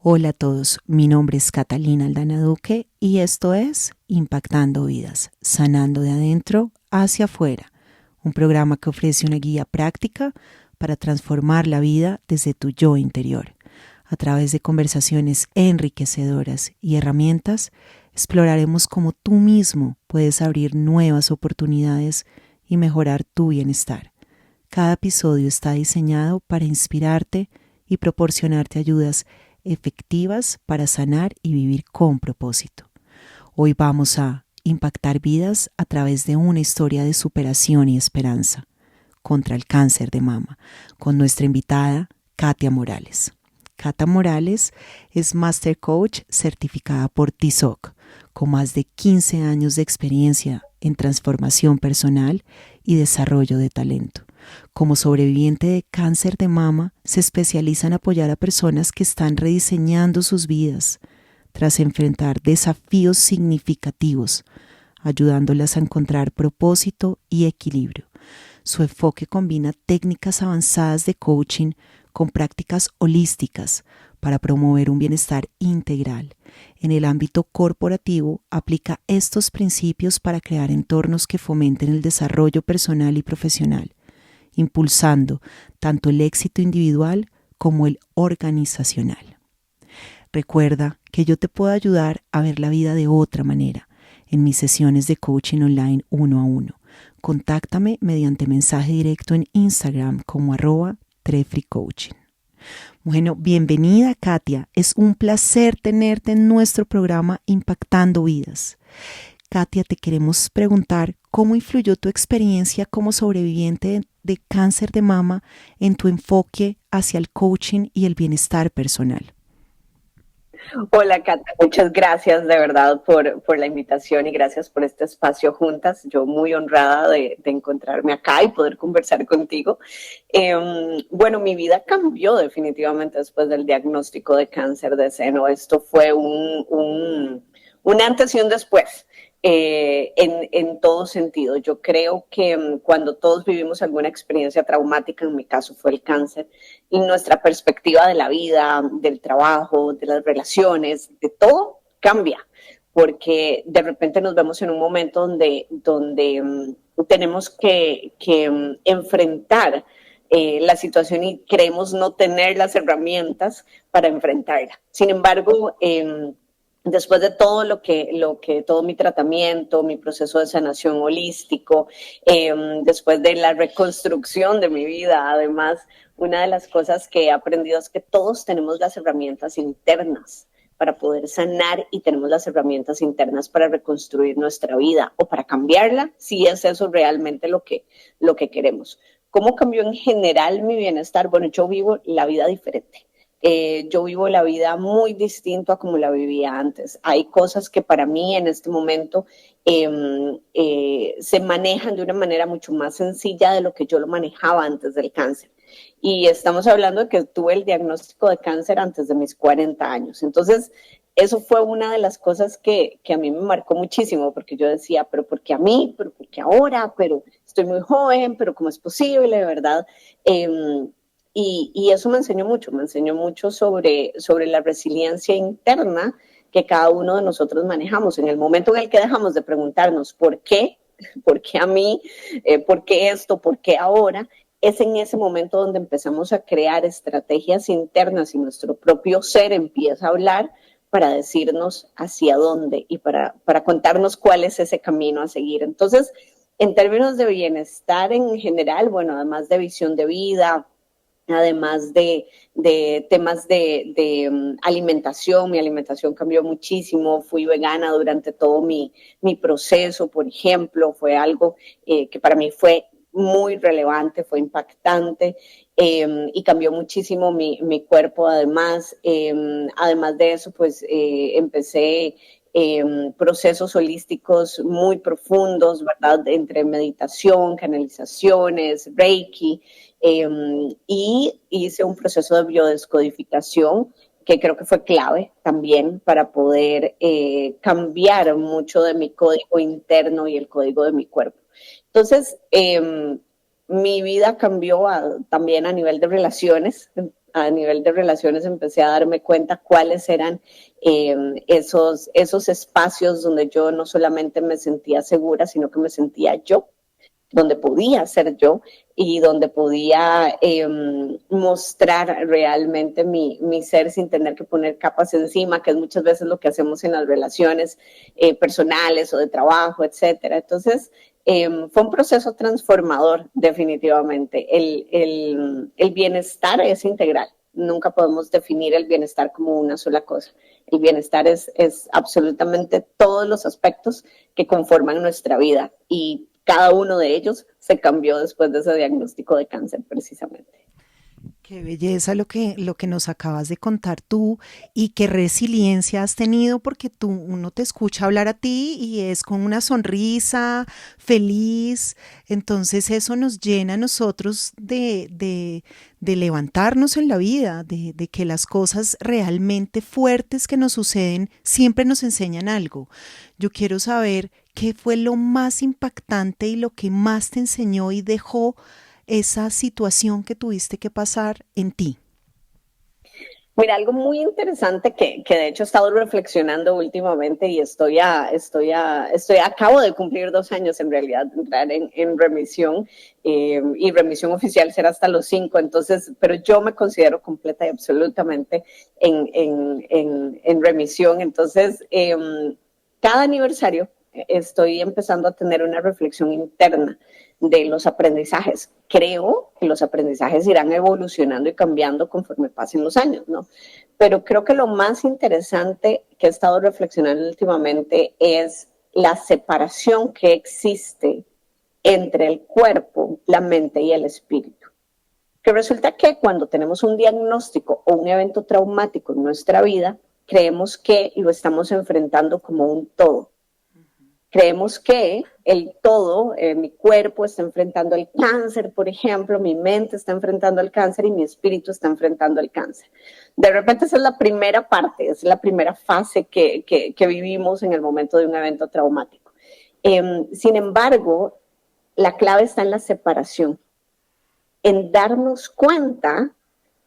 Hola a todos, mi nombre es Catalina Aldana Duque y esto es Impactando Vidas, sanando de adentro hacia afuera, un programa que ofrece una guía práctica para transformar la vida desde tu yo interior. A través de conversaciones enriquecedoras y herramientas, exploraremos cómo tú mismo puedes abrir nuevas oportunidades y mejorar tu bienestar. Cada episodio está diseñado para inspirarte y proporcionarte ayudas efectivas para sanar y vivir con propósito. Hoy vamos a impactar vidas a través de una historia de superación y esperanza contra el cáncer de mama, con nuestra invitada Katia Morales. Katia Morales es Master Coach certificada por TISOC, con más de 15 años de experiencia en transformación personal y desarrollo de talento. Como sobreviviente de cáncer de mama, se especializa en apoyar a personas que están rediseñando sus vidas tras enfrentar desafíos significativos, ayudándolas a encontrar propósito y equilibrio. Su enfoque combina técnicas avanzadas de coaching con prácticas holísticas para promover un bienestar integral. En el ámbito corporativo, aplica estos principios para crear entornos que fomenten el desarrollo personal y profesional, impulsando tanto el éxito individual como el organizacional. Recuerda que yo te puedo ayudar a ver la vida de otra manera en mis sesiones de coaching online 1-a-1. Contáctame mediante mensaje directo en Instagram como @trefricoaching. Bueno, bienvenida Katia, es un placer tenerte en nuestro programa Impactando Vidas. Katia, te queremos preguntar cómo influyó tu experiencia como sobreviviente de cáncer de mama en tu enfoque hacia el coaching y el bienestar personal. Hola, Cata, muchas gracias de verdad por la invitación y gracias por este espacio juntas. Yo muy honrada de encontrarme acá y poder conversar contigo. Bueno, mi vida cambió definitivamente después del diagnóstico de cáncer de seno. Esto fue un antes y un después. En todo sentido. Yo creo que cuando todos vivimos alguna experiencia traumática, en mi caso fue el cáncer, y nuestra perspectiva de la vida, del trabajo, de las relaciones, de todo cambia, porque de repente nos vemos en un momento donde tenemos que enfrentar la situación y creemos no tener las herramientas para enfrentarla. Sin embargo, después de todo mi tratamiento, mi proceso de sanación holístico, después de la reconstrucción de mi vida, además, una de las cosas que he aprendido es que todos tenemos las herramientas internas para poder sanar y tenemos las herramientas internas para reconstruir nuestra vida o para cambiarla, si es eso realmente lo que queremos. ¿Cómo cambió en general mi bienestar? Bueno, yo vivo la vida diferente. Yo vivo la vida muy distinto a como la vivía antes. Hay cosas que para mí en este momento se manejan de una manera mucho más sencilla de lo que yo lo manejaba antes del cáncer. Y estamos hablando de que tuve el diagnóstico de cáncer antes de mis 40 años. Entonces, eso fue una de las cosas que a mí me marcó muchísimo, porque yo decía, pero ¿por qué a mí? ¿Pero por qué ahora? Pero estoy muy joven, pero ¿cómo es posible, verdad? Y eso me enseñó mucho sobre la resiliencia interna que cada uno de nosotros manejamos. En el momento en el que dejamos de preguntarnos por qué a mí, por qué esto, por qué ahora, es en ese momento donde empezamos a crear estrategias internas y nuestro propio ser empieza a hablar para decirnos hacia dónde y para contarnos cuál es ese camino a seguir. Entonces, en términos de bienestar en general, bueno, además de visión de vida, además de temas de alimentación. Mi alimentación cambió muchísimo, fui vegana durante todo mi proceso, por ejemplo, fue algo que para mí fue muy relevante, fue impactante y cambió muchísimo mi cuerpo además. Además de eso, pues empecé procesos holísticos muy profundos, ¿verdad? Entre meditación, canalizaciones, Reiki, y hice un proceso de biodescodificación que creo que fue clave también para poder cambiar mucho de mi código interno y el código de mi cuerpo. Entonces, mi vida cambió también a nivel de relaciones. a nivel de relaciones empecé a darme cuenta cuáles eran esos espacios donde yo no solamente me sentía segura, sino que me sentía yo, donde podía ser yo y donde podía mostrar realmente mi ser sin tener que poner capas encima, que es muchas veces lo que hacemos en las relaciones personales o de trabajo, etcétera. Entonces, fue un proceso transformador, definitivamente. El bienestar es integral. Nunca podemos definir el bienestar como una sola cosa. El bienestar es absolutamente todos los aspectos que conforman nuestra vida y cada uno de ellos se cambió después de ese diagnóstico de cáncer, precisamente. Qué belleza lo que nos acabas de contar tú y qué resiliencia has tenido porque uno te escucha hablar a ti y es con una sonrisa, feliz. Entonces eso nos llena a nosotros de levantarnos en la vida, de que las cosas realmente fuertes que nos suceden siempre nos enseñan algo. Yo quiero saber qué fue lo más impactante y lo que más te enseñó y dejó esa situación que tuviste que pasar en ti. Mira, algo muy interesante que de hecho he estado reflexionando últimamente y acabo de cumplir 2 años en realidad de entrar en remisión y remisión oficial será hasta los 5, entonces, pero yo me considero completa y absolutamente en remisión, entonces cada aniversario estoy empezando a tener una reflexión interna de los aprendizajes. Creo que los aprendizajes irán evolucionando y cambiando conforme pasen los años, ¿no? Pero creo que lo más interesante que he estado reflexionando últimamente es la separación que existe entre el cuerpo, la mente y el espíritu. Que resulta que cuando tenemos un diagnóstico o un evento traumático en nuestra vida, creemos que lo estamos enfrentando como un todo. Creemos que el todo, mi cuerpo está enfrentando el cáncer, por ejemplo, mi mente está enfrentando el cáncer y mi espíritu está enfrentando el cáncer. De repente esa es la primera parte, es la primera fase que vivimos en el momento de un evento traumático. Sin embargo, la clave está en la separación, en darnos cuenta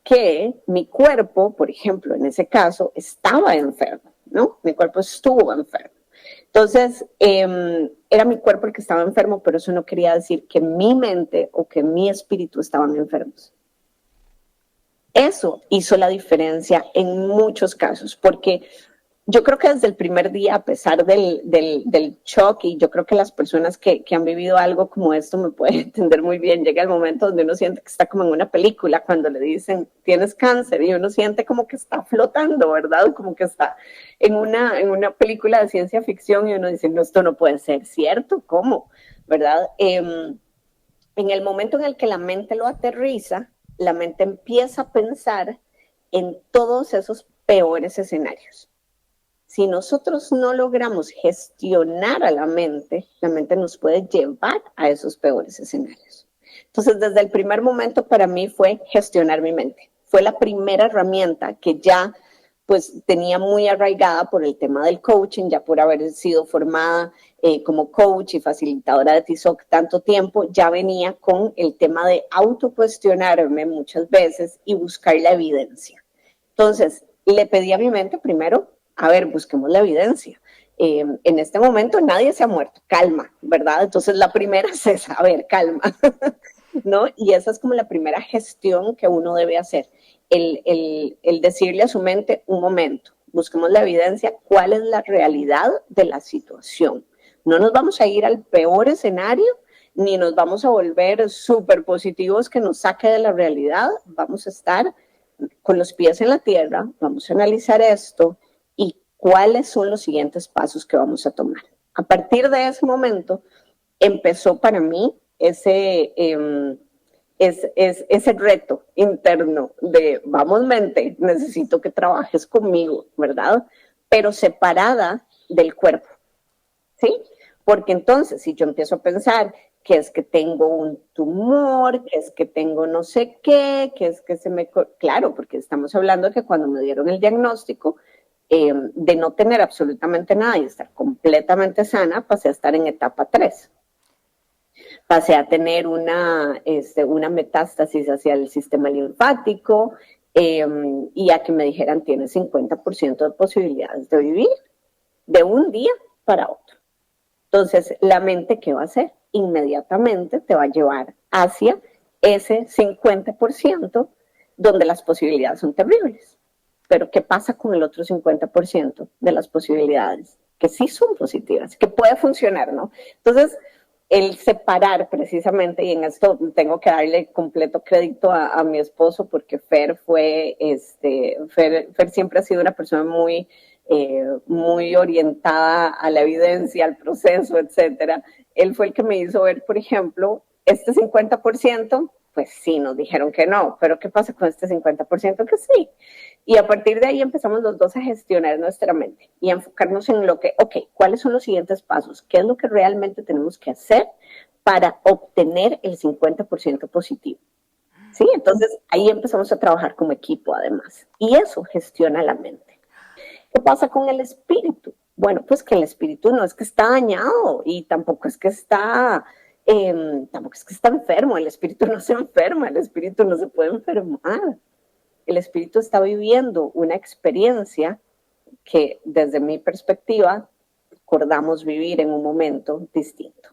que mi cuerpo, por ejemplo, en ese caso, estaba enfermo, ¿no? Mi cuerpo estuvo enfermo. Entonces, era mi cuerpo el que estaba enfermo, pero eso no quería decir que mi mente o que mi espíritu estaban enfermos. Eso hizo la diferencia en muchos casos, porque yo creo que desde el primer día, a pesar del shock, y yo creo que las personas que han vivido algo como esto me pueden entender muy bien, llega el momento donde uno siente que está como en una película, cuando le dicen, tienes cáncer, y uno siente como que está flotando, ¿verdad? Como que está en una película de ciencia ficción, y uno dice, no, esto no puede ser cierto, ¿cómo? ¿Verdad? En el momento en el que la mente lo aterriza, la mente empieza a pensar en todos esos peores escenarios. Si nosotros no logramos gestionar a la mente nos puede llevar a esos peores escenarios. Entonces, desde el primer momento para mí fue gestionar mi mente. Fue la primera herramienta que ya pues tenía muy arraigada por el tema del coaching, ya por haber sido formada como coach y facilitadora de TISOC tanto tiempo, ya venía con el tema de autocuestionarme muchas veces y buscar la evidencia. Entonces, le pedí a mi mente primero, a ver, busquemos la evidencia. En este momento nadie se ha muerto, calma, ¿verdad? Entonces la primera es esa, a ver, calma, ¿no? Y esa es como la primera gestión que uno debe hacer, el decirle a su mente, un momento, busquemos la evidencia, cuál es la realidad de la situación. No nos vamos a ir al peor escenario, ni nos vamos a volver súper positivos que nos saque de la realidad, vamos a estar con los pies en la tierra, vamos a analizar esto, cuáles son los siguientes pasos que vamos a tomar. A partir de ese momento empezó para mí ese reto interno de, vamos mente, necesito que trabajes conmigo, ¿verdad? Pero separada del cuerpo, ¿sí? Porque entonces si yo empiezo a pensar que es que tengo un tumor, que es que tengo no sé qué, que es que se me... Claro, porque estamos hablando de que cuando me dieron el diagnóstico, de no tener absolutamente nada y estar completamente sana, pasé a estar en etapa 3. Pasé a tener una metástasis hacia el sistema linfático, y a que me dijeran, tienes 50% de posibilidades de vivir de un día para otro. Entonces, la mente, ¿qué va a hacer? Inmediatamente te va a llevar hacia ese 50% donde las posibilidades son terribles. Pero ¿qué pasa con el otro 50% de las posibilidades? Que sí son positivas, que puede funcionar, ¿no? Entonces, el separar precisamente, y en esto tengo que darle completo crédito a mi esposo, porque Fer siempre ha sido una persona muy orientada a la evidencia, al proceso, etcétera. Él fue el que me hizo ver, por ejemplo, este 50%, pues sí, nos dijeron que no, pero ¿qué pasa con este 50% que sí? Y a partir de ahí empezamos los dos a gestionar nuestra mente y a enfocarnos en lo que, ok, ¿cuáles son los siguientes pasos? ¿Qué es lo que realmente tenemos que hacer para obtener el 50% positivo? ¿Sí? Entonces ahí empezamos a trabajar como equipo además. Y eso gestiona la mente. ¿Qué pasa con el espíritu? Bueno, pues que el espíritu no es que está dañado y tampoco es que está enfermo. El espíritu no se enferma, el espíritu no se puede enfermar. El espíritu está viviendo una experiencia que desde mi perspectiva recordamos vivir en un momento distinto.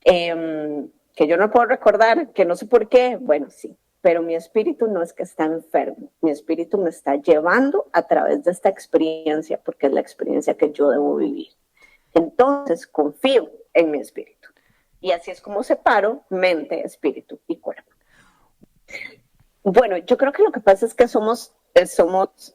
Que yo no puedo recordar, que no sé por qué, bueno, sí, pero mi espíritu no es que está enfermo, mi espíritu me está llevando a través de esta experiencia porque es la experiencia que yo debo vivir. Entonces confío en mi espíritu. Y así es como separo mente, espíritu y cuerpo. Bueno, yo creo que lo que pasa es que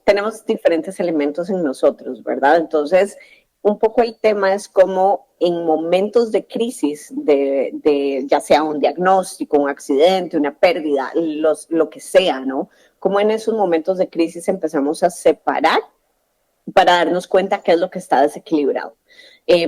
tenemos diferentes elementos en nosotros, ¿verdad? Entonces, un poco el tema es como en momentos de crisis, ya sea un diagnóstico, un accidente, una pérdida, lo que sea, ¿no? Como en esos momentos de crisis empezamos a separar para darnos cuenta qué es lo que está desequilibrado.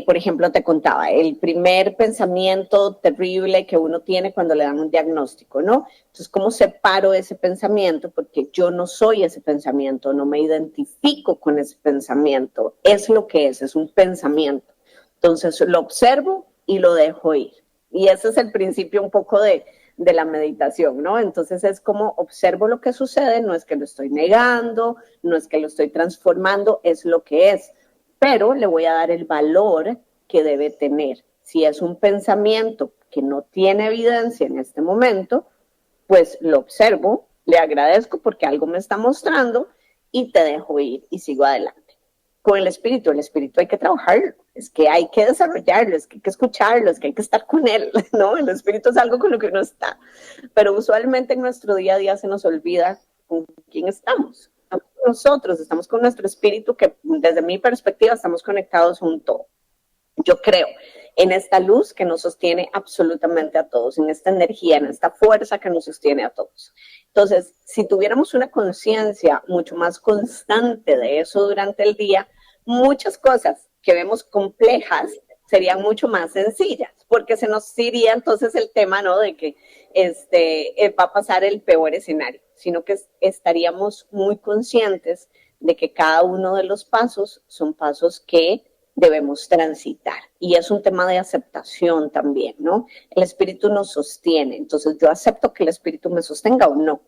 Por ejemplo, te contaba, el primer pensamiento terrible que uno tiene cuando le dan un diagnóstico, ¿no? Entonces, ¿cómo separo ese pensamiento? Porque yo no soy ese pensamiento, no me identifico con ese pensamiento. Es lo que es un pensamiento. Entonces, lo observo y lo dejo ir. Y ese es el principio un poco de la meditación, ¿no? Entonces es como observo lo que sucede, no es que lo estoy negando, no es que lo estoy transformando, es lo que es, pero le voy a dar el valor que debe tener. Si es un pensamiento que no tiene evidencia en este momento, pues lo observo, le agradezco porque algo me está mostrando y te dejo ir y sigo adelante. Con el espíritu hay que trabajarlo, es que hay que desarrollarlo, es que hay que escucharlo, es que hay que estar con él, ¿no? El espíritu es algo con lo que uno está, pero usualmente en nuestro día a día se nos olvida con quién estamos. Nosotros estamos con nuestro espíritu que desde mi perspectiva estamos conectados a un todo. Yo creo en esta luz que nos sostiene absolutamente a todos, en esta energía, en esta fuerza que nos sostiene a todos. Entonces, si tuviéramos una conciencia mucho más constante de eso durante el día, muchas cosas que vemos complejas serían mucho más sencillas, porque se nos iría entonces el tema, ¿no?, de que va a pasar el peor escenario, sino que estaríamos muy conscientes de que cada uno de los pasos son pasos que debemos transitar. Y es un tema de aceptación también, ¿no? El espíritu nos sostiene, entonces yo acepto que el espíritu me sostenga o no,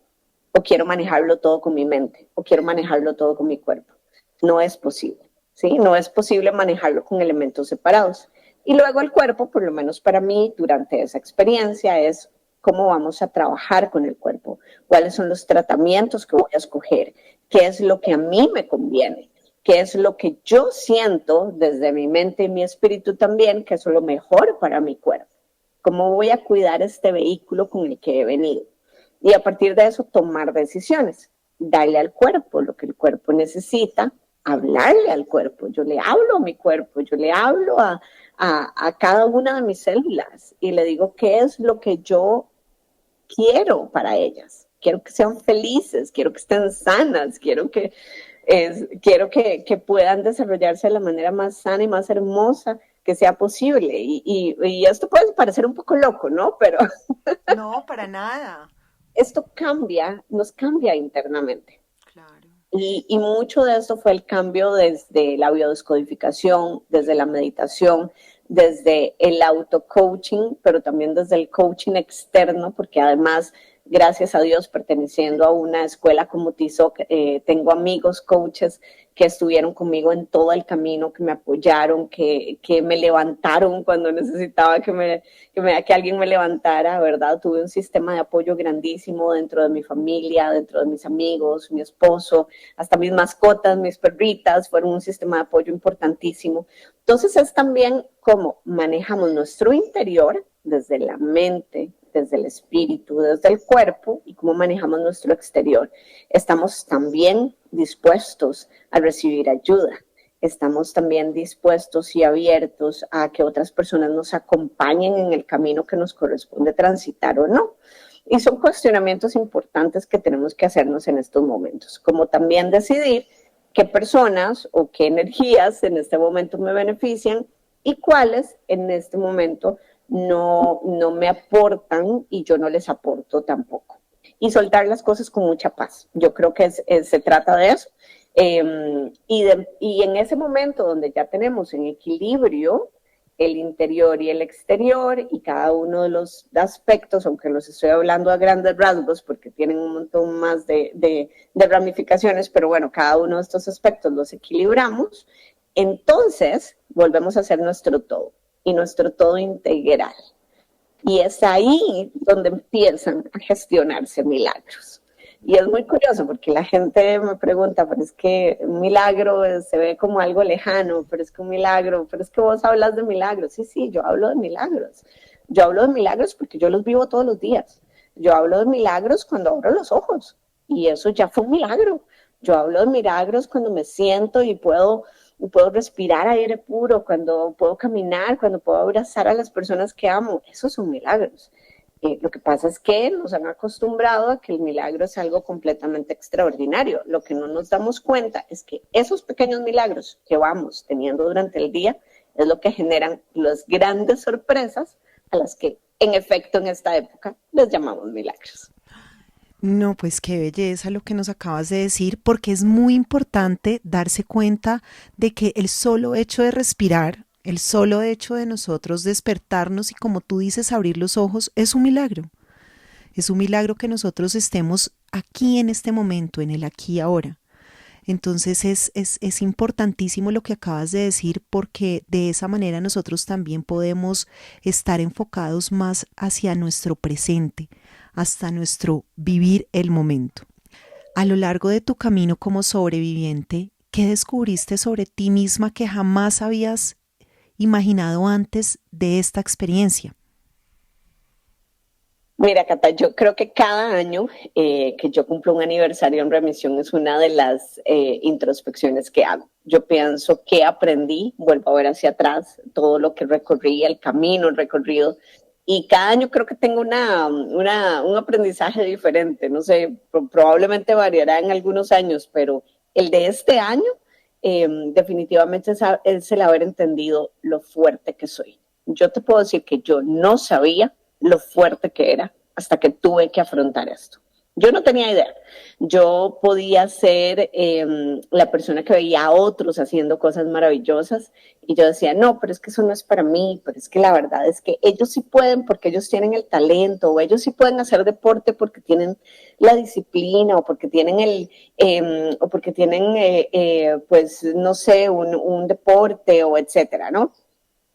o quiero manejarlo todo con mi mente, o quiero manejarlo todo con mi cuerpo. No es posible, ¿sí? No es posible manejarlo con elementos separados. Y luego el cuerpo, por lo menos para mí, durante esa experiencia, es cómo vamos a trabajar con el cuerpo, cuáles son los tratamientos que voy a escoger, qué es lo que a mí me conviene, qué es lo que yo siento desde mi mente y mi espíritu también, que es lo mejor para mi cuerpo. ¿Cómo voy a cuidar este vehículo con el que he venido? Y a partir de eso tomar decisiones, darle al cuerpo lo que el cuerpo necesita, hablarle al cuerpo. Yo le hablo a mi cuerpo, yo le hablo a cada una de mis células y le digo qué es lo que yo quiero para ellas. Quiero que sean felices, quiero que estén sanas, quiero que puedan desarrollarse de la manera más sana y más hermosa que sea posible. Y esto puede parecer un poco loco, ¿no? Pero no, para nada. Esto nos cambia internamente. Claro. Y mucho de esto fue el cambio desde la biodescodificación, desde la meditación, desde el auto-coaching, pero también desde el coaching externo, porque además gracias a Dios, perteneciendo a una escuela como TISOC, tengo amigos, coaches que estuvieron conmigo en todo el camino, que me apoyaron, que me levantaron cuando necesitaba que alguien me levantara, ¿verdad? Tuve un sistema de apoyo grandísimo dentro de mi familia, dentro de mis amigos, mi esposo, hasta mis mascotas, mis perritas, fueron un sistema de apoyo importantísimo. Entonces es también cómo manejamos nuestro interior desde la mente, desde el espíritu, desde el cuerpo y cómo manejamos nuestro exterior. Estamos también dispuestos a recibir ayuda. Estamos también dispuestos y abiertos a que otras personas nos acompañen en el camino que nos corresponde transitar o no. Y son cuestionamientos importantes que tenemos que hacernos en estos momentos, como también decidir qué personas o qué energías en este momento me benefician y cuáles en este momento no me aportan y yo no les aporto tampoco. Y soltar las cosas con mucha paz. Yo creo que se trata de eso. Y en ese momento donde ya tenemos en equilibrio el interior y el exterior y cada uno de los aspectos, aunque los estoy hablando a grandes rasgos porque tienen un montón más de ramificaciones, pero bueno, cada uno de estos aspectos los equilibramos, entonces volvemos a ser nuestro todo y nuestro todo integral. Y es ahí donde empiezan a gestionarse milagros. Y es muy curioso porque la gente me pregunta, pero es que un milagro se ve como algo lejano, pero es que un milagro, pero es que vos hablas de milagros. Sí, sí, yo hablo de milagros. Yo hablo de milagros porque yo los vivo todos los días. Yo hablo de milagros cuando abro los ojos y eso ya fue un milagro. Yo hablo de milagros cuando me siento y puedo respirar aire puro, cuando puedo caminar, cuando puedo abrazar a las personas que amo. Esos son milagros. Lo que pasa es que nos han acostumbrado a que el milagro es algo completamente extraordinario. Lo que no nos damos cuenta es que esos pequeños milagros que vamos teniendo durante el día es lo que generan las grandes sorpresas a las que, en efecto, en esta época les llamamos milagros. No, pues qué belleza lo que nos acabas de decir, porque es muy importante darse cuenta de que el solo hecho de respirar, el solo hecho de nosotros despertarnos y como tú dices, abrir los ojos, es un milagro. Es un milagro que nosotros estemos aquí en este momento, en el aquí y ahora. Entonces es importantísimo lo que acabas de decir porque de esa manera nosotros también podemos estar enfocados más hacia nuestro presente, hasta nuestro vivir el momento. A lo largo de tu camino como sobreviviente, ¿qué descubriste sobre ti misma que jamás habías imaginado antes de esta experiencia? Mira, Cata, yo creo que cada año que yo cumplo un aniversario en remisión es una de las introspecciones que hago. Yo pienso qué aprendí, vuelvo a ver hacia atrás, todo lo que recorrí, el camino, el recorrido, y cada año creo que tengo un aprendizaje diferente. No sé, probablemente variará en algunos años, pero el de este año definitivamente es el haber entendido lo fuerte que soy. Yo te puedo decir que yo no sabía lo fuerte que era hasta que tuve que afrontar esto. Yo no tenía idea. Yo podía ser la persona que veía a otros haciendo cosas maravillosas y yo decía, no, pero es que eso no es para mí, pero es que la verdad es que ellos sí pueden porque ellos tienen el talento, o ellos sí pueden hacer deporte porque tienen la disciplina, o porque tienen pues, no sé, un deporte, o etcétera, ¿no?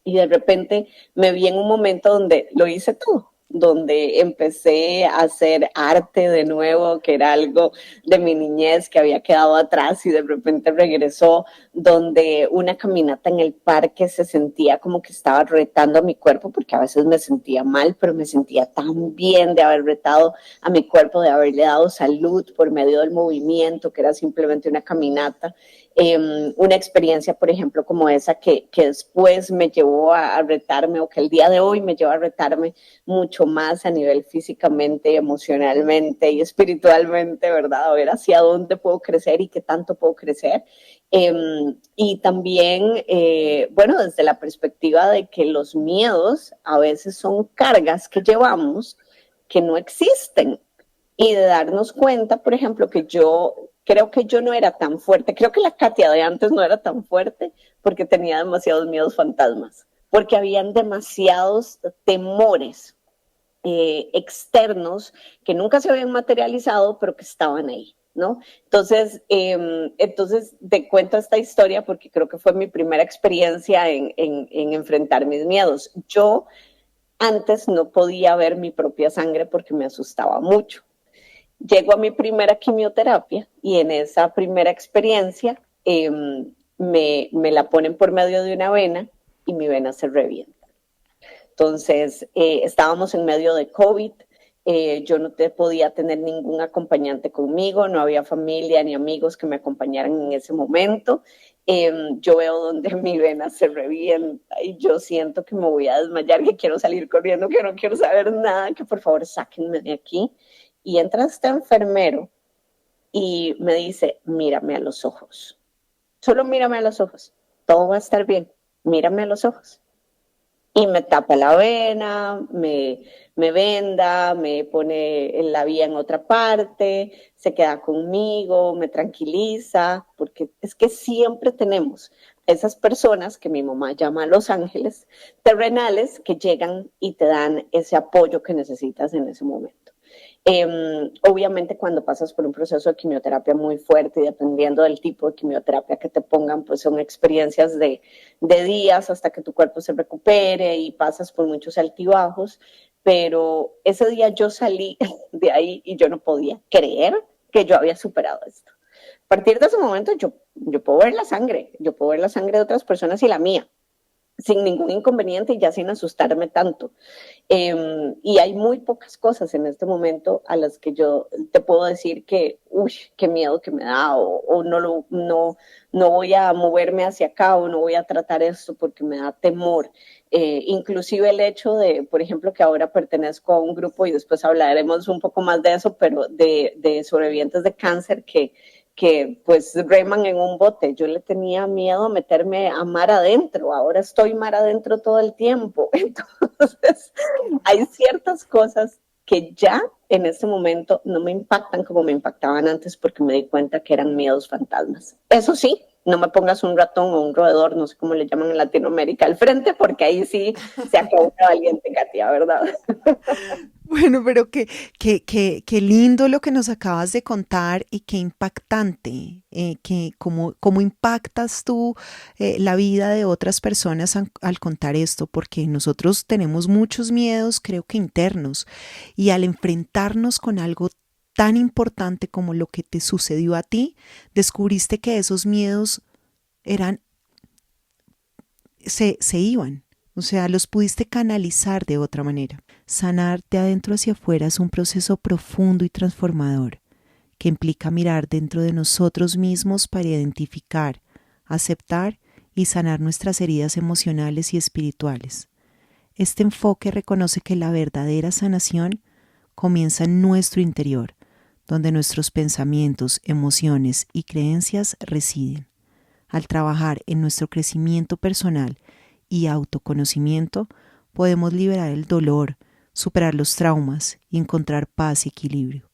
Y de repente me vi en un momento donde lo hice todo, donde empecé a hacer arte de nuevo, que era algo de mi niñez que había quedado atrás y de repente regresó, donde una caminata en el parque se sentía como que estaba retando a mi cuerpo, porque a veces me sentía mal, pero me sentía tan bien de haber retado a mi cuerpo, de haberle dado salud por medio del movimiento, que era simplemente una caminata. Una experiencia, por ejemplo, como esa que después me llevó a retarme, o que el día de hoy me lleva a retarme mucho más a nivel físicamente, emocionalmente y espiritualmente, ¿verdad? A ver hacia dónde puedo crecer y qué tanto puedo crecer. Y también, bueno, desde la perspectiva de que los miedos a veces son cargas que llevamos que no existen. Y de darnos cuenta, por ejemplo, que creo que yo no era tan fuerte, creo que la Katia de antes no era tan fuerte porque tenía demasiados miedos fantasmas, porque habían demasiados temores externos que nunca se habían materializado, pero que estaban ahí, ¿no? Entonces te cuento esta historia porque creo que fue mi primera experiencia en enfrentar mis miedos. Yo antes no podía ver mi propia sangre porque me asustaba mucho. Llego a mi primera quimioterapia y en esa primera experiencia me la ponen por medio de una vena y mi vena se revienta. Entonces, estábamos en medio de COVID, yo no te podía tener ningún acompañante conmigo, no había familia ni amigos que me acompañaran en ese momento. Yo veo donde mi vena se revienta y yo siento que me voy a desmayar, que quiero salir corriendo, que no quiero saber nada, que por favor sáquenme de aquí. Y entra este enfermero y me dice, mírame a los ojos, solo mírame a los ojos, todo va a estar bien, mírame a los ojos. Y me tapa la vena, me venda, me pone la vía en otra parte, se queda conmigo, me tranquiliza, porque es que siempre tenemos esas personas que mi mamá llama los ángeles terrenales que llegan y te dan ese apoyo que necesitas en ese momento. Obviamente cuando pasas por un proceso de quimioterapia muy fuerte y dependiendo del tipo de quimioterapia que te pongan, pues son experiencias de días hasta que tu cuerpo se recupere y pasas por muchos altibajos, pero ese día yo salí de ahí y yo no podía creer que yo había superado esto. A partir de ese momento yo puedo ver la sangre, yo puedo ver la sangre de otras personas y la mía, sin ningún inconveniente y ya sin asustarme tanto. Y hay muy pocas cosas en este momento a las que yo te puedo decir que, uy, qué miedo que me da, o no voy a moverme hacia acá, o no voy a tratar esto porque me da temor. Inclusive el hecho de, por ejemplo, que ahora pertenezco a un grupo, y después hablaremos un poco más de eso, pero de sobrevivientes de cáncer que pues reman en un bote. Yo le tenía miedo a meterme a mar adentro, ahora estoy mar adentro todo el tiempo. Entonces, hay ciertas cosas que ya en este momento no me impactan como me impactaban antes porque me di cuenta que eran miedos fantasmas. Eso sí, no me pongas un ratón o un roedor, no sé cómo le llaman en Latinoamérica, al frente, porque ahí sí se acabó una valiente, Katia, ¿verdad? Bueno, pero qué lindo lo que nos acabas de contar y qué impactante, cómo impactas tú la vida de otras personas al contar esto, porque nosotros tenemos muchos miedos, creo que internos, y al enfrentarnos con algo tan importante como lo que te sucedió a ti, descubriste que esos miedos eran, se iban, o sea, los pudiste canalizar de otra manera. Sanar de adentro hacia afuera es un proceso profundo y transformador que implica mirar dentro de nosotros mismos para identificar, aceptar y sanar nuestras heridas emocionales y espirituales. Este enfoque reconoce que la verdadera sanación comienza en nuestro interior, donde nuestros pensamientos, emociones y creencias residen. Al trabajar en nuestro crecimiento personal y autoconocimiento, podemos liberar el dolor, superar los traumas y encontrar paz y equilibrio.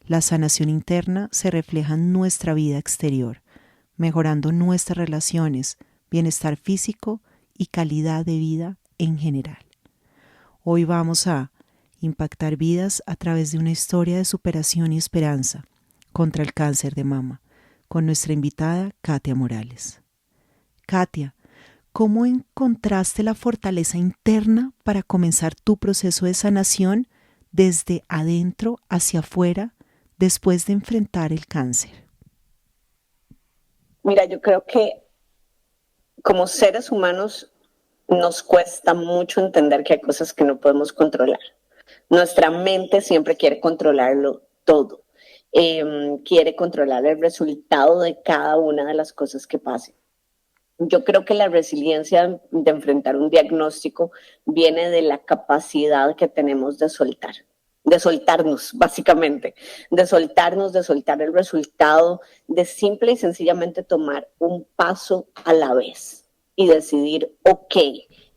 La sanación interna se refleja en nuestra vida exterior, mejorando nuestras relaciones, bienestar físico y calidad de vida en general. Hoy vamos a impactar vidas a través de una historia de superación y esperanza contra el cáncer de mama, con nuestra invitada Katia Morales. Katia, ¿cómo encontraste la fortaleza interna para comenzar tu proceso de sanación desde adentro hacia afuera después de enfrentar el cáncer? Mira, yo creo que como seres humanos nos cuesta mucho entender que hay cosas que no podemos controlar. Nuestra mente siempre quiere controlarlo todo. Quiere controlar el resultado de cada una de las cosas que pasen. Yo creo que la resiliencia de enfrentar un diagnóstico viene de la capacidad que tenemos de soltarnos, básicamente, de soltar el resultado, de simple y sencillamente tomar un paso a la vez y decidir, ok,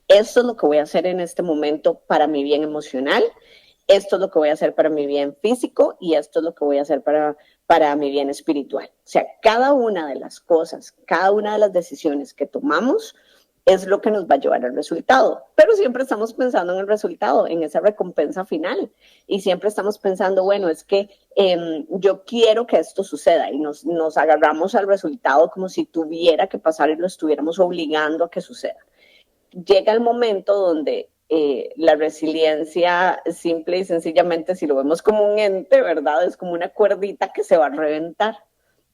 esto es lo que voy a hacer en este momento para mi bien emocional, esto es lo que voy a hacer para mi bien físico y esto es lo que voy a hacer para mi bien espiritual. O sea, cada una de las cosas, cada una de las decisiones que tomamos es lo que nos va a llevar al resultado. Pero siempre estamos pensando en el resultado, en esa recompensa final. Y siempre estamos pensando, bueno, es que yo quiero que esto suceda y nos agarramos al resultado como si tuviera que pasar y lo estuviéramos obligando a que suceda. Llega el momento donde la resiliencia, simple y sencillamente, si lo vemos como un ente, ¿verdad? Es como una cuerdita que se va a reventar,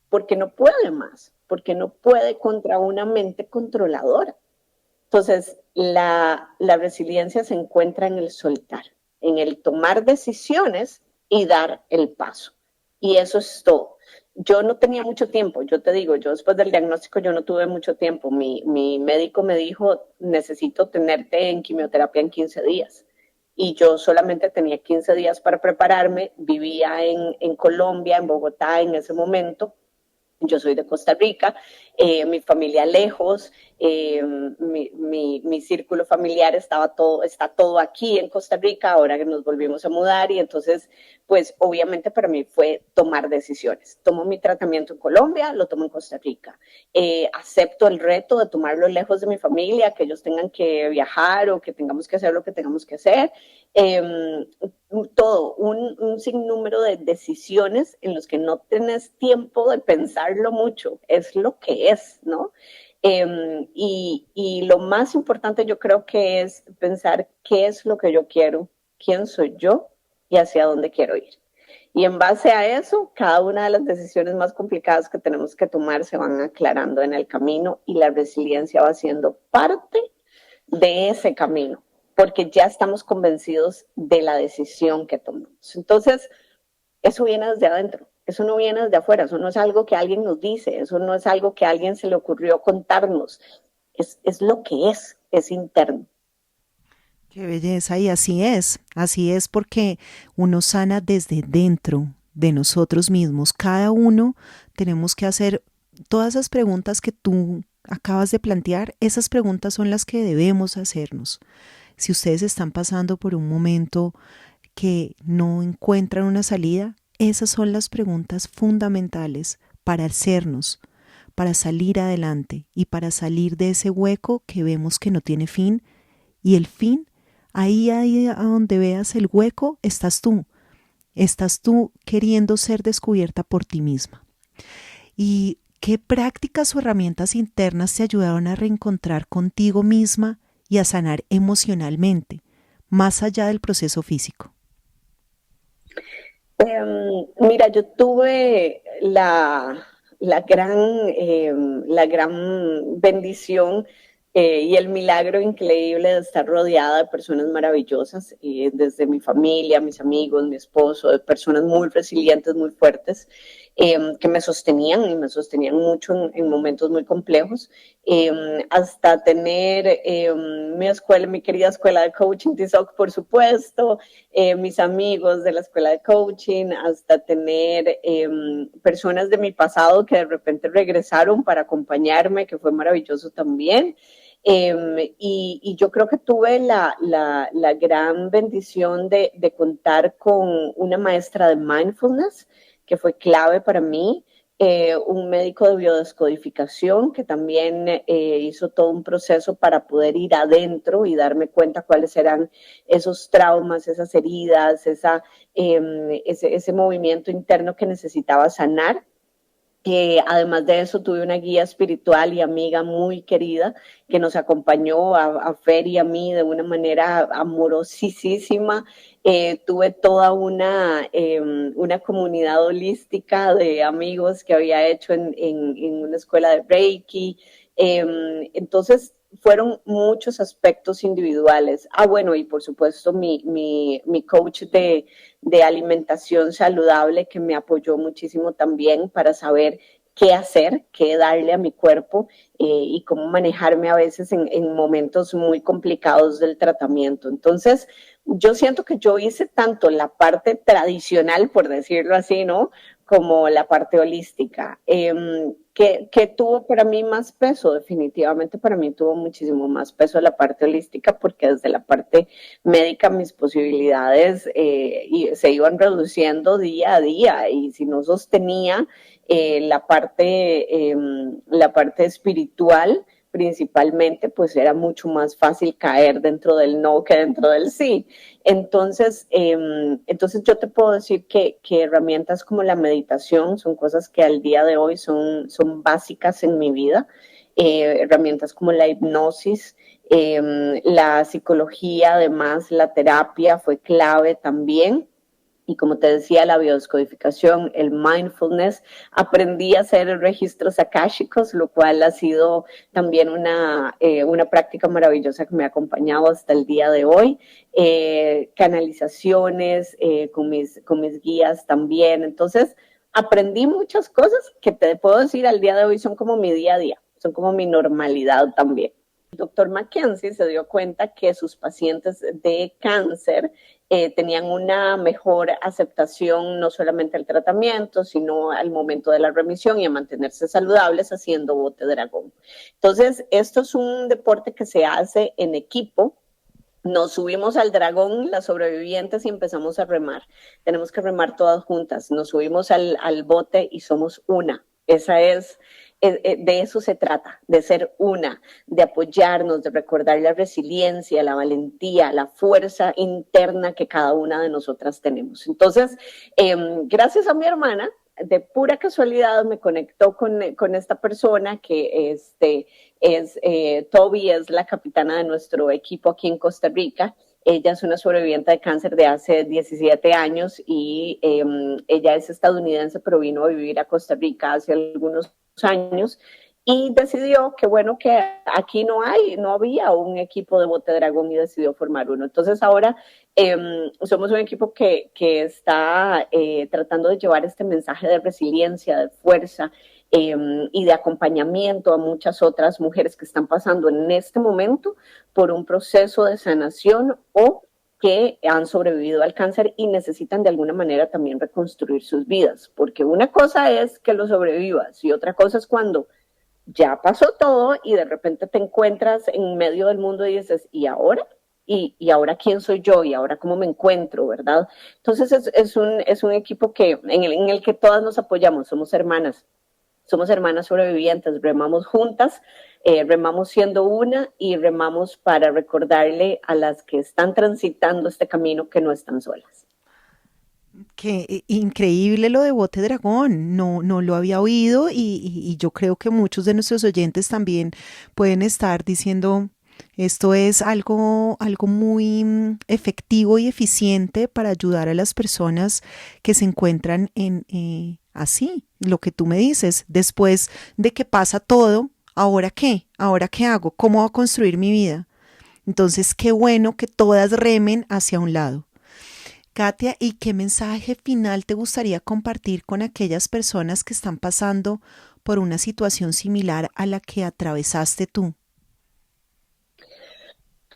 porque no puede más, porque no puede contra una mente controladora. Entonces, la resiliencia se encuentra en el soltar, en el tomar decisiones y dar el paso. Y eso es todo. Yo no tenía mucho tiempo, yo te digo, yo después del diagnóstico yo no tuve mucho tiempo. Mi médico me dijo, necesito tenerte en quimioterapia en 15 días. Y yo solamente tenía 15 días para prepararme, vivía en Colombia, en Bogotá en ese momento. Yo soy de Costa Rica, mi familia lejos, mi círculo familiar está todo aquí en Costa Rica, ahora que nos volvimos a mudar y entonces, pues obviamente para mí fue tomar decisiones. Tomo mi tratamiento en Colombia, lo tomo en Costa Rica. Acepto el reto de tomarlo lejos de mi familia, que ellos tengan que viajar o que tengamos que hacer lo que tengamos que hacer. Todo, un sinnúmero de decisiones en los que no tenés tiempo de pensarlo mucho, es lo que es, ¿no? Y lo más importante yo creo que es pensar qué es lo que yo quiero, quién soy yo y hacia dónde quiero ir. Y en base a eso, cada una de las decisiones más complicadas que tenemos que tomar se van aclarando en el camino y la resiliencia va siendo parte de ese camino, porque ya estamos convencidos de la decisión que tomamos. Entonces, eso viene desde adentro, eso no viene desde afuera, eso no es algo que alguien nos dice, eso no es algo que a alguien se le ocurrió contarnos, es lo que es interno. Qué belleza, y así es porque uno sana desde dentro de nosotros mismos. Cada uno tenemos que hacer todas esas preguntas que tú acabas de plantear, esas preguntas son las que debemos hacernos. Si ustedes están pasando por un momento que no encuentran una salida, esas son las preguntas fundamentales para hacernos, para salir adelante y para salir de ese hueco que vemos que no tiene fin. Y el fin, ahí a donde veas el hueco, estás tú queriendo ser descubierta por ti misma. ¿Y qué prácticas o herramientas internas te ayudaron a reencontrar contigo misma y a sanar emocionalmente, más allá del proceso físico? Mira, yo tuve la gran bendición y el milagro increíble de estar rodeada de personas maravillosas, desde mi familia, mis amigos, mi esposo, de personas muy resilientes, muy fuertes, que me sostenían y me sostenían mucho en momentos muy complejos, hasta tener mi querida escuela de coaching, TISOC, por supuesto, mis amigos de la escuela de coaching, hasta tener personas de mi pasado que de repente regresaron para acompañarme, que fue maravilloso también. Y yo creo que tuve la gran bendición de contar con una maestra de mindfulness que fue clave para mí, un médico de biodescodificación que también hizo todo un proceso para poder ir adentro y darme cuenta cuáles eran esos traumas, esas heridas, ese movimiento interno que necesitaba sanar. Además de eso, tuve una guía espiritual y amiga muy querida que nos acompañó a Fer y a mí de una manera amorosísima. Tuve toda una comunidad holística de amigos que había hecho en una escuela de Reiki. Entonces, fueron muchos aspectos individuales. Bueno, y por supuesto mi coach de alimentación saludable que me apoyó muchísimo también para saber qué hacer, qué darle a mi cuerpo y cómo manejarme a veces en momentos muy complicados del tratamiento. Entonces, yo siento que yo hice tanto la parte tradicional, por decirlo así, ¿no? Como la parte holística. ¿Qué tuvo para mí más peso? Definitivamente para mí tuvo muchísimo más peso la parte holística porque desde la parte médica mis posibilidades se iban reduciendo día a día y si no sostenía la parte espiritual, principalmente, pues era mucho más fácil caer dentro del no que dentro del sí. Entonces yo te puedo decir que herramientas como la meditación son cosas que al día de hoy son básicas en mi vida. Herramientas como la hipnosis, la psicología, además la terapia fue clave también. Y como te decía, la biodescodificación, el mindfulness, aprendí a hacer registros akáshicos, lo cual ha sido también una práctica maravillosa que me ha acompañado hasta el día de hoy. Canalizaciones con mis guías también. Entonces, aprendí muchas cosas que te puedo decir al día de hoy son como mi día a día, son como mi normalidad también. El doctor Mackenzie se dio cuenta que sus pacientes de cáncer tenían una mejor aceptación no solamente al tratamiento, sino al momento de la remisión y a mantenerse saludables haciendo bote dragón. Entonces, esto es un deporte que se hace en equipo. Nos subimos al dragón, las sobrevivientes, y empezamos a remar. Tenemos que remar todas juntas. Nos subimos al bote y somos una. De eso se trata, de ser una, de apoyarnos, de recordar la resiliencia, la valentía, la fuerza interna que cada una de nosotras tenemos. Entonces, gracias a mi hermana, de pura casualidad me conectó con esta persona que Toby es la capitana de nuestro equipo aquí en Costa Rica. Ella es una sobreviviente de cáncer de hace 17 años y ella es estadounidense, pero vino a vivir a Costa Rica hace algunos años y decidió que bueno, que aquí no había un equipo de bote dragón y decidió formar uno. Entonces ahora somos un equipo que está tratando de llevar este mensaje de resiliencia, de fuerza y de acompañamiento a muchas otras mujeres que están pasando en este momento por un proceso de sanación o que han sobrevivido al cáncer y necesitan de alguna manera también reconstruir sus vidas, porque una cosa es que lo sobrevivas y otra cosa es cuando ya pasó todo y de repente te encuentras en medio del mundo y dices, ¿y ahora? ¿Y ahora quién soy yo? ¿Y ahora cómo me encuentro? ¿Verdad? Entonces es un equipo en el que todas nos apoyamos, somos hermanas sobrevivientes, remamos juntas, remamos siendo una y remamos para recordarle a las que están transitando este camino que no están solas. Qué increíble lo de Bote Dragón, no lo había oído y yo creo que muchos de nuestros oyentes también pueden estar diciendo, esto es algo muy efectivo y eficiente para ayudar a las personas que se encuentran en así, lo que tú me dices, después de que pasa todo, ¿ahora qué? ¿Ahora qué hago? ¿Cómo voy a construir mi vida? Entonces, qué bueno que todas remen hacia un lado. Katia, ¿y qué mensaje final te gustaría compartir con aquellas personas que están pasando por una situación similar a la que atravesaste tú?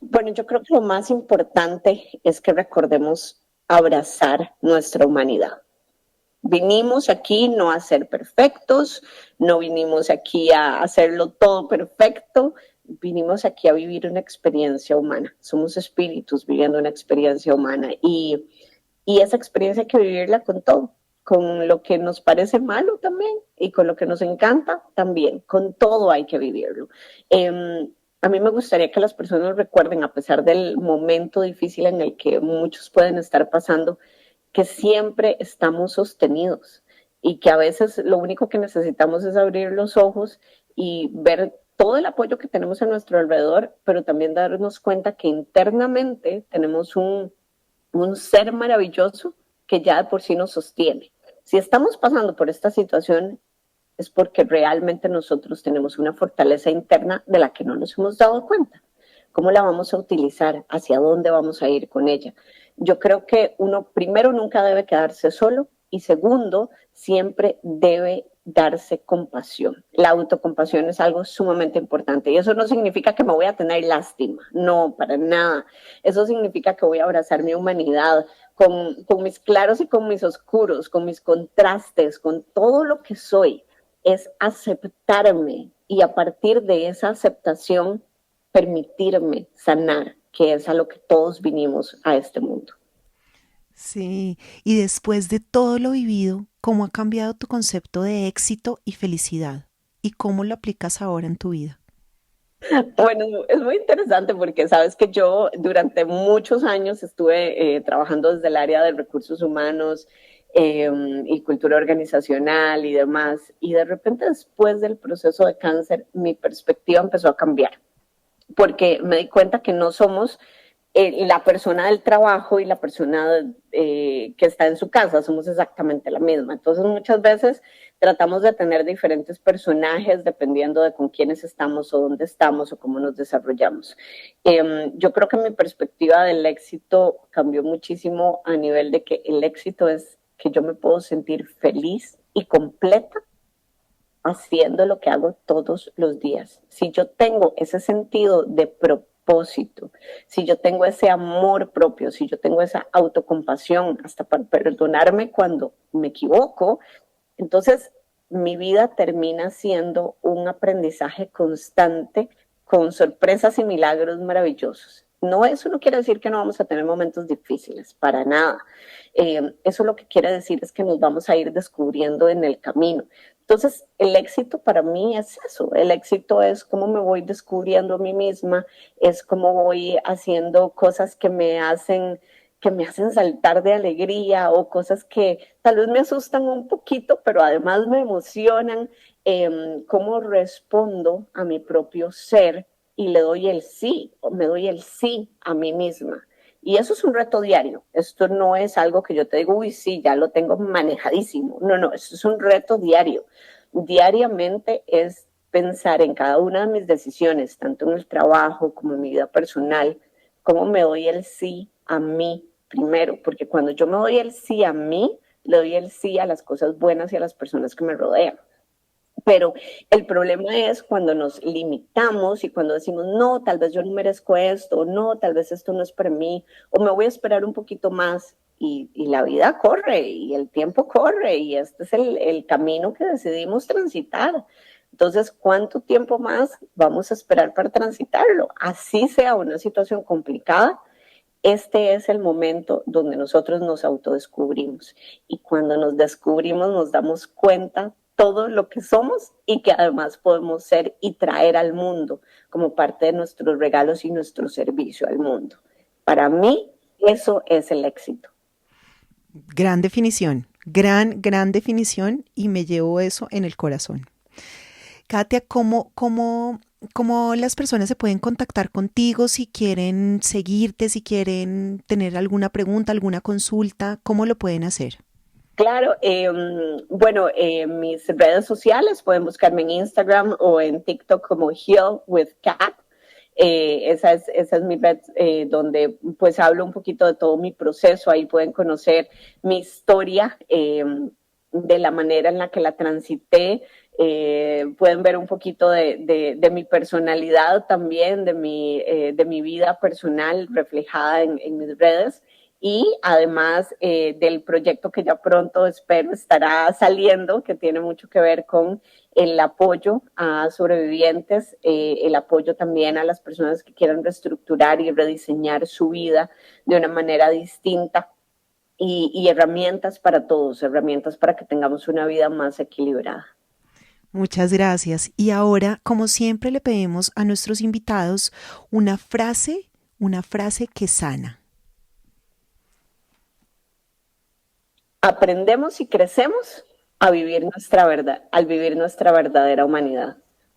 Bueno, yo creo que lo más importante es que recordemos abrazar nuestra humanidad. Vinimos aquí no a ser perfectos, no vinimos aquí a hacerlo todo perfecto, vinimos aquí a vivir una experiencia humana. Somos espíritus viviendo una experiencia humana y esa experiencia hay que vivirla con todo, con lo que nos parece malo también y con lo que nos encanta también, con todo hay que vivirlo. A mí me gustaría que las personas recuerden, a pesar del momento difícil en el que muchos pueden estar pasando, que siempre estamos sostenidos y que a veces lo único que necesitamos es abrir los ojos y ver todo el apoyo que tenemos a nuestro alrededor, pero también darnos cuenta que internamente tenemos un ser maravilloso que ya de por sí nos sostiene. Si estamos pasando por esta situación es porque realmente nosotros tenemos una fortaleza interna de la que no nos hemos dado cuenta. ¿Cómo la vamos a utilizar? ¿Hacia dónde vamos a ir con ella? Yo creo que uno, primero, nunca debe quedarse solo y segundo, siempre debe darse compasión. La autocompasión es algo sumamente importante y eso no significa que me voy a tener lástima, no, para nada. Eso significa que voy a abrazar mi humanidad con mis claros y con mis oscuros, con mis contrastes, con todo lo que soy. Es aceptarme y a partir de esa aceptación permitirme sanar, que es a lo que todos vinimos a este mundo. Sí, y después de todo lo vivido, ¿cómo ha cambiado tu concepto de éxito y felicidad? ¿Y cómo lo aplicas ahora en tu vida? Bueno, es muy interesante porque sabes que yo durante muchos años estuve trabajando desde el área de recursos humanos eh, y cultura organizacional y demás, y de repente después del proceso de cáncer mi perspectiva empezó a cambiar porque me di cuenta que no somos la persona del trabajo y la persona que está en su casa, somos exactamente la misma. Entonces muchas veces tratamos de tener diferentes personajes dependiendo de con quiénes estamos o dónde estamos o cómo nos desarrollamos. Yo creo que mi perspectiva del éxito cambió muchísimo a nivel de que el éxito es que yo me puedo sentir feliz y completa haciendo lo que hago todos los días. Si yo tengo ese sentido de propósito, si yo tengo ese amor propio, si yo tengo esa autocompasión, hasta para perdonarme cuando me equivoco, entonces mi vida termina siendo un aprendizaje constante con sorpresas y milagros maravillosos. No, eso no quiere decir que no vamos a tener momentos difíciles, para nada. Eso lo que quiere decir es que nos vamos a ir descubriendo en el camino. Entonces, el éxito para mí es eso. El éxito es cómo me voy descubriendo a mí misma, es cómo voy haciendo cosas que me hacen saltar de alegría o cosas que tal vez me asustan un poquito, pero además me emocionan, cómo respondo a mi propio ser y le doy el sí, me doy el sí a mí misma. Y eso es un reto diario. Esto no es algo que yo te digo, uy, sí, ya lo tengo manejadísimo. No, no, esto es un reto diario. Diariamente es pensar en cada una de mis decisiones, tanto en el trabajo como en mi vida personal, cómo me doy el sí a mí primero, porque cuando yo me doy el sí a mí, le doy el sí a las cosas buenas y a las personas que me rodean. Pero el problema es cuando nos limitamos y cuando decimos, no, tal vez yo no merezco esto, no, tal vez esto no es para mí, o me voy a esperar un poquito más y la vida corre y el tiempo corre y este es el camino que decidimos transitar. Entonces, ¿cuánto tiempo más vamos a esperar para transitarlo? Así sea una situación complicada, este es el momento donde nosotros nos autodescubrimos y cuando nos descubrimos nos damos cuenta todo lo que somos y que además podemos ser y traer al mundo como parte de nuestros regalos y nuestro servicio al mundo. Para mí, eso es el éxito. Gran definición, gran definición y me llevo eso en el corazón. Katia, ¿cómo las personas se pueden contactar contigo si quieren seguirte, si quieren tener alguna pregunta, alguna consulta? ¿Cómo lo pueden hacer? Claro, bueno, mis redes sociales pueden buscarme en Instagram o en TikTok como Heal with Cat. Esa es mi red donde pues hablo un poquito de todo mi proceso. Ahí pueden conocer mi historia, de la manera en la que la transité. Pueden ver un poquito de mi personalidad también, de mi vida personal reflejada en mis redes y además del proyecto que ya pronto espero estará saliendo, que tiene mucho que ver con el apoyo a sobrevivientes, el apoyo también a las personas que quieran reestructurar y rediseñar su vida de una manera distinta y herramientas para todos, herramientas para que tengamos una vida más equilibrada. Muchas gracias. Y ahora, como siempre, le pedimos a nuestros invitados una frase que sana. Aprendemos y crecemos a vivir nuestra verdad, al vivir nuestra verdadera humanidad.